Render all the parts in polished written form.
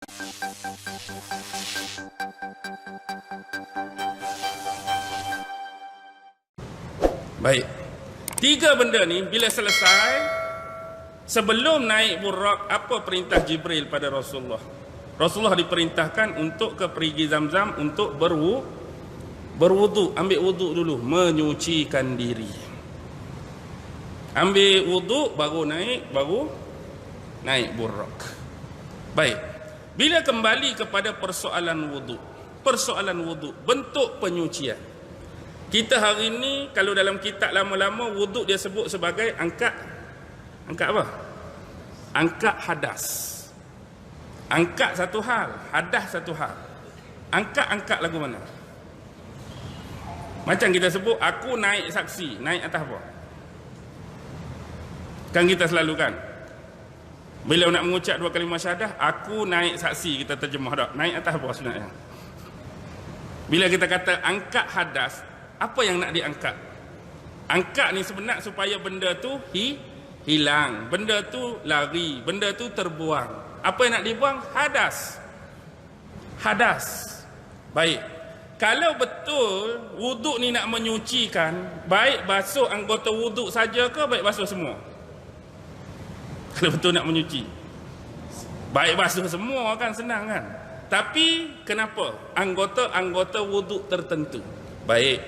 Baik. Tiga benda ni bila selesai, sebelum naik burak, apa perintah Jibril pada Rasulullah? Rasulullah diperintahkan untuk ke perigi Zamzam untuk berwuduk, ambil wuduk dulu, menyucikan diri. Ambil wuduk baru naik burak. Baik. Bila kembali kepada persoalan wuduk, bentuk penyucian. Kita hari ini kalau dalam kitab lama-lama wuduk dia sebut sebagai angkat apa? Angkat hadas. Angkat satu hal, hadas satu hal. Angkat lagu mana? Macam kita sebut aku naik saksi, naik atas apa? Kan kita selalu kan? Bila nak mengucap dua kalimah syahadah, aku naik saksi, kita terjemah dah. Naik atas apa sebenarnya? Bila kita kata angkat hadas, apa yang nak diangkat? Angkat ni sebenarnya supaya benda tu hilang, benda tu lari, benda tu terbuang. Apa yang nak dibuang? Hadas. Baik. Kalau betul wuduk ni nak menyucikan, baik basuh anggota wuduk saja ke baik basuh semua? Kalau betul nak menyuci, baik basuh semua kan, senang kan? Tapi kenapa anggota wuduk tertentu? Baik.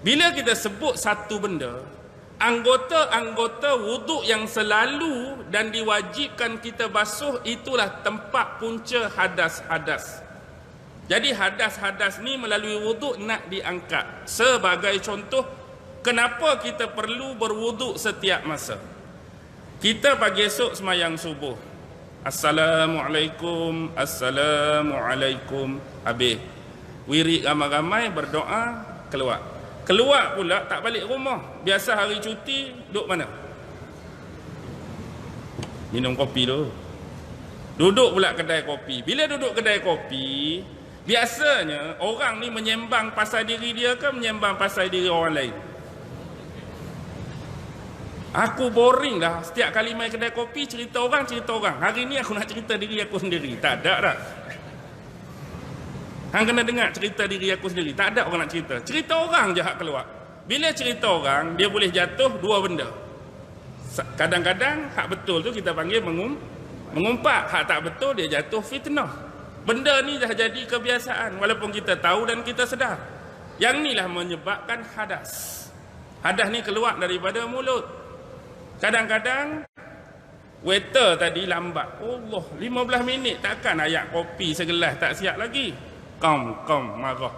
Bila kita sebut satu benda, anggota wuduk yang selalu dan diwajibkan kita basuh, itulah tempat punca hadas-hadas. Jadi hadas-hadas ni melalui wuduk nak diangkat. Sebagai contoh, kenapa kita perlu berwuduk setiap masa? Kita pagi esok semayang subuh, Assalamualaikum, Assalamualaikum, habis wirid ramai-ramai, berdoa, keluar pula tak balik rumah. Biasa hari cuti duduk mana? Minum kopi tu. Duduk pula kedai kopi. Bila duduk kedai kopi, biasanya orang ni menyembang pasal diri dia ke menyembang pasal diri orang lain? Aku boring dah setiap kali main kedai kopi cerita orang. Hari ni aku nak cerita diri aku sendiri. Tak ada dah. Hang kena dengar cerita diri aku sendiri. Tak ada orang nak cerita. Cerita orang je hak keluar. Bila cerita orang, dia boleh jatuh dua benda. Kadang-kadang hak betul tu kita panggil mengumpat. Hak tak betul dia jatuh fitnah. Benda ni dah jadi kebiasaan walaupun kita tahu dan kita sedar. Yang ni lah menyebabkan hadas. Hadas ni keluar daripada mulut. Kadang-kadang waiter tadi lambat. Allah, 15 minit takkan ayak kopi segelas tak siap lagi. Kom marah.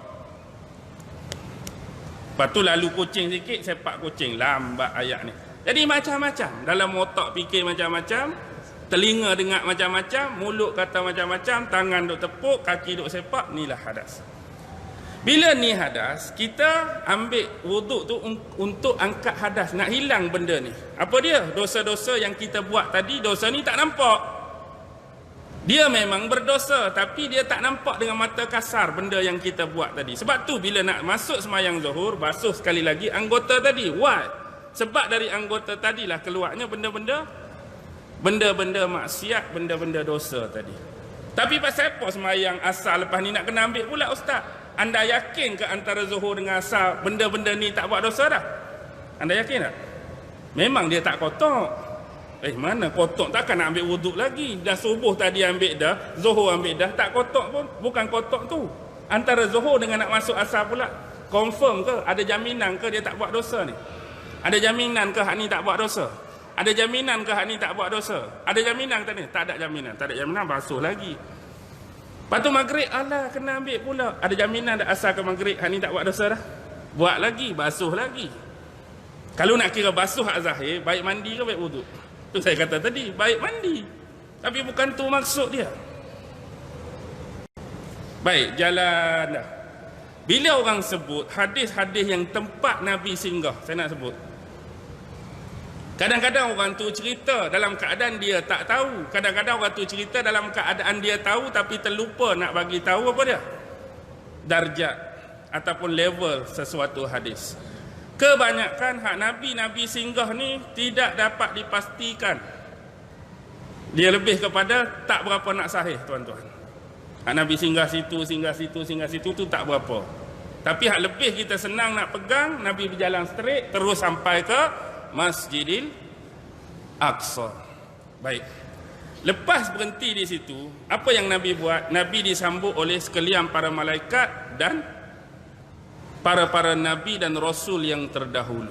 Lepas tu lalu kucing sikit, sepak kucing, lambat ayak ni. Jadi macam-macam. Dalam otak fikir macam-macam, telinga dengar macam-macam, mulut kata macam-macam, tangan duk tepuk, kaki duk sepak, inilah hadas. Bila ni hadas, kita ambil wuduk tu untuk angkat hadas, nak hilang benda ni. Apa dia? Dosa-dosa yang kita buat tadi, dosa ni tak nampak. Dia memang berdosa, tapi dia tak nampak dengan mata kasar benda yang kita buat tadi. Sebab tu bila nak masuk semayang zuhur, basuh sekali lagi anggota tadi. Why? Sebab dari anggota tadilah keluarnya benda-benda maksiat, benda-benda dosa tadi. Tapi pasal apa semayang asar lepas ni nak kena ambil pula ustaz? Anda yakin ke antara zuhur dengan asar benda-benda ni tak buat dosa dah? Anda yakin tak? Memang dia tak kotor. Mana kotok, takkan nak ambil wuduk lagi. Dah subuh tadi ambil dah, zuhur ambil dah, tak kotok pun. Bukan kotok tu. Antara zuhur dengan nak masuk asar pula, confirm ke? Ada jaminan ke dia tak buat dosa ni? Ada jaminan ke hak ni tak buat dosa? Ada jaminan ke hak ni tak buat dosa? Ada jaminan tak ni? Tak ada jaminan. Tak ada jaminan, basuh lagi. Lepas tu maghrib, alah kena ambil pula. Ada jaminan dah asar ke maghrib hak ni tak buat dosa dah? Buat lagi, basuh lagi. Kalau nak kira basuh hak zahir, baik mandi ke baik wuduk? Tu saya kata tadi, baik mandi. Tapi bukan tu maksud dia. Baik, jalan dah. Bila orang sebut hadis-hadis yang tempat Nabi singgah, saya nak sebut. Kadang-kadang orang tu cerita dalam keadaan dia tak tahu. Kadang-kadang orang tu cerita dalam keadaan dia tahu tapi terlupa nak bagi tahu apa dia? Darjat ataupun level sesuatu hadis. Kebanyakan hak Nabi singgah ni tidak dapat dipastikan. Dia lebih kepada tak berapa nak sahih, tuan-tuan. Nabi singgah situ tu tak berapa. Tapi hak lebih kita senang nak pegang, Nabi berjalan straight terus sampai ke Masjidil Aqsa. Baik. Lepas berhenti di situ, apa yang Nabi buat? Nabi disambut oleh sekalian para malaikat dan para nabi dan rasul yang terdahulu.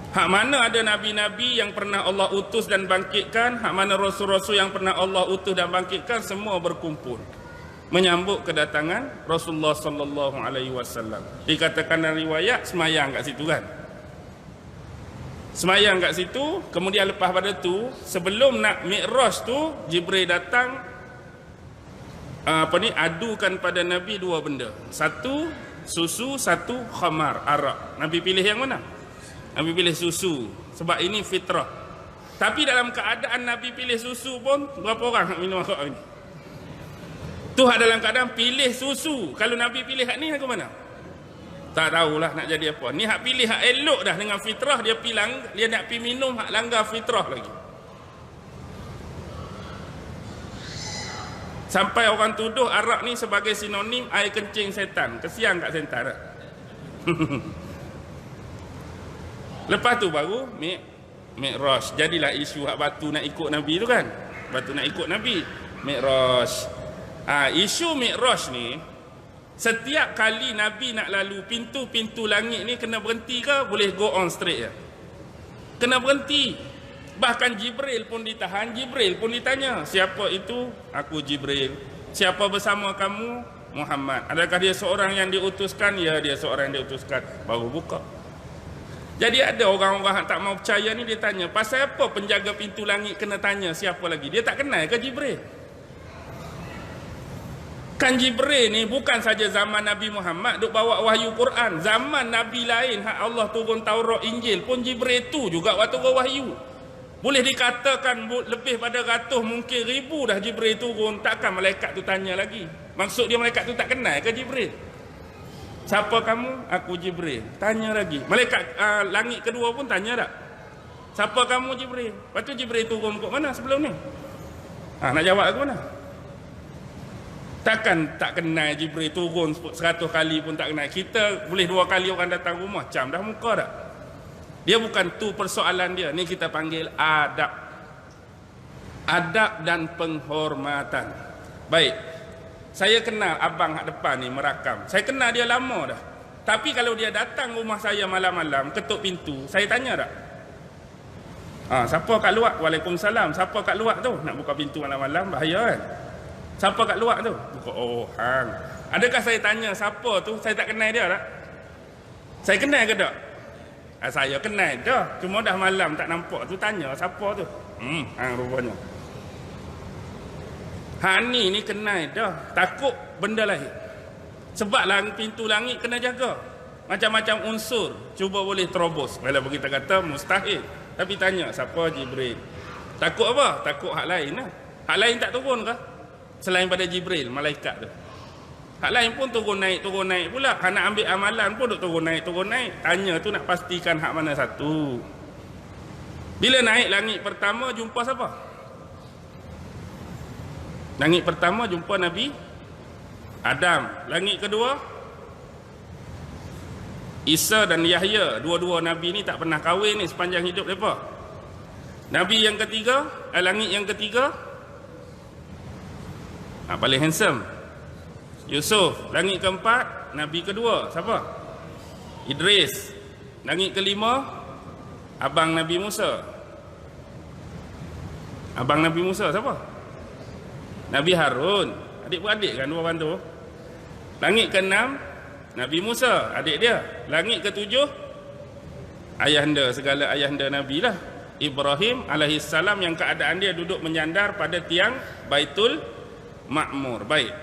Hak mana ada nabi-nabi yang pernah Allah utus dan bangkitkan, hak mana rasul-rasul yang pernah Allah utus dan bangkitkan, semua berkumpul menyambut kedatangan Rasulullah sallallahu alaihi wasallam. Dikatakan dalam riwayat semayang kat situ kan. Semayang kat situ, kemudian lepas pada tu, sebelum nak Mi'raj tu, Jibril datang adukan pada Nabi dua benda. Satu susu, satu khamar, arak. Nabi pilih yang mana? Nabi pilih susu, sebab ini fitrah. Tapi dalam keadaan Nabi pilih susu pun, berapa orang nak minum arak ini? Tu hak dalam keadaan pilih susu. Kalau Nabi pilih hak ni, hak ke mana? Tak tahulah nak jadi apa. Ni hak pilih hak elok dah dengan fitrah, dia nak pergi minum hak langgar fitrah lagi. Sampai orang tuduh arak ni sebagai sinonim air kencing setan. Kesian kat setan tak? Lepas tu baru Mi'raj. Jadilah isu hak batu nak ikut Nabi tu kan. Batu nak ikut Nabi, Mi'raj. Isu Mi'raj ni, setiap kali Nabi nak lalu pintu-pintu langit ni, kena berhenti ke? Boleh go on straight je? Kena berhenti. Bahkan Jibril pun ditahan, Jibril pun ditanya, siapa itu? Aku Jibril. Siapa bersama kamu? Muhammad. Adakah dia seorang yang diutuskan? Ya, dia seorang yang diutuskan. Baru buka. Jadi ada orang-orang yang tak mau percaya ni, dia tanya, pasal apa penjaga pintu langit kena tanya siapa lagi? Dia tak kenal ke Jibril? Kan Jibril ni bukan saja zaman Nabi Muhammad duk bawa wahyu Quran. Zaman Nabi lain hak Allah turun Taurat Injil pun Jibril tu juga waktu turun wahyu. Boleh dikatakan lebih pada ratus, mungkin ribu dah Jibril turun. Takkan malaikat tu tanya lagi? Maksud dia malaikat tu tak kenal ke Jibril? Siapa kamu? Aku Jibril. Tanya lagi. Malaikat langit kedua pun tanya tak? Siapa kamu Jibril? Lepas tu Jibril turun kat mana sebelum ni? Nak jawab ke mana? Takkan tak kenal Jibril turun 100 kali pun tak kenal. Kita boleh 2 kali orang datang rumah, cam dah muka tak? Dia bukan tu persoalan dia. Ni kita panggil adab. Adab dan penghormatan. Baik. Saya kenal abang hak depan ni merakam. Saya kenal dia lama dah. Tapi kalau dia datang rumah saya malam-malam, ketuk pintu, saya tanya tak? Siapa kat luar? Waalaikumsalam. Siapa kat luar tu? Nak buka pintu malam-malam, bahaya kan? Siapa kat luar tu? Buka, hang. Adakah saya tanya siapa tu? Saya tak kenal dia tak? Saya kenal ke tak? Saya kenal dah. Cuma dah malam tak nampak tu, tanya siapa tu? Hang rupanya. Hani ni kenal dah. Takut benda lahir. Sebab pintu langit kena jaga. Macam-macam unsur cuba boleh terobos. Walaupun kita kata mustahil. Tapi tanya siapa? Jibril. Takut apa? Takut hak lain lah. Hak lain tak turun ke? Selain pada Jibril, malaikat tu. Hak lain pun turun naik pula. Hak nak ambil amalan pun duk turun naik. Tanya tu nak pastikan hak mana satu. Bila naik langit pertama, jumpa siapa? Langit pertama jumpa Nabi Adam. Langit kedua, Isa dan Yahya. Dua-dua Nabi ni tak pernah kahwin ni sepanjang hidup mereka. Nabi yang ketiga, langit yang ketiga, paling handsome, Yusuf. Langit keempat, Nabi kedua, siapa? Idris. Langit kelima, abang Nabi Musa. Abang Nabi Musa siapa? Nabi Harun. Adik-beradik kan dua orang tu. Langit keenam, Nabi Musa, adik dia. Langit ketujuh, ayahanda, segala ayahanda Nabi lah, Ibrahim alaihissalam, yang keadaan dia duduk menyandar pada tiang Baitul Ma'mur. Baik.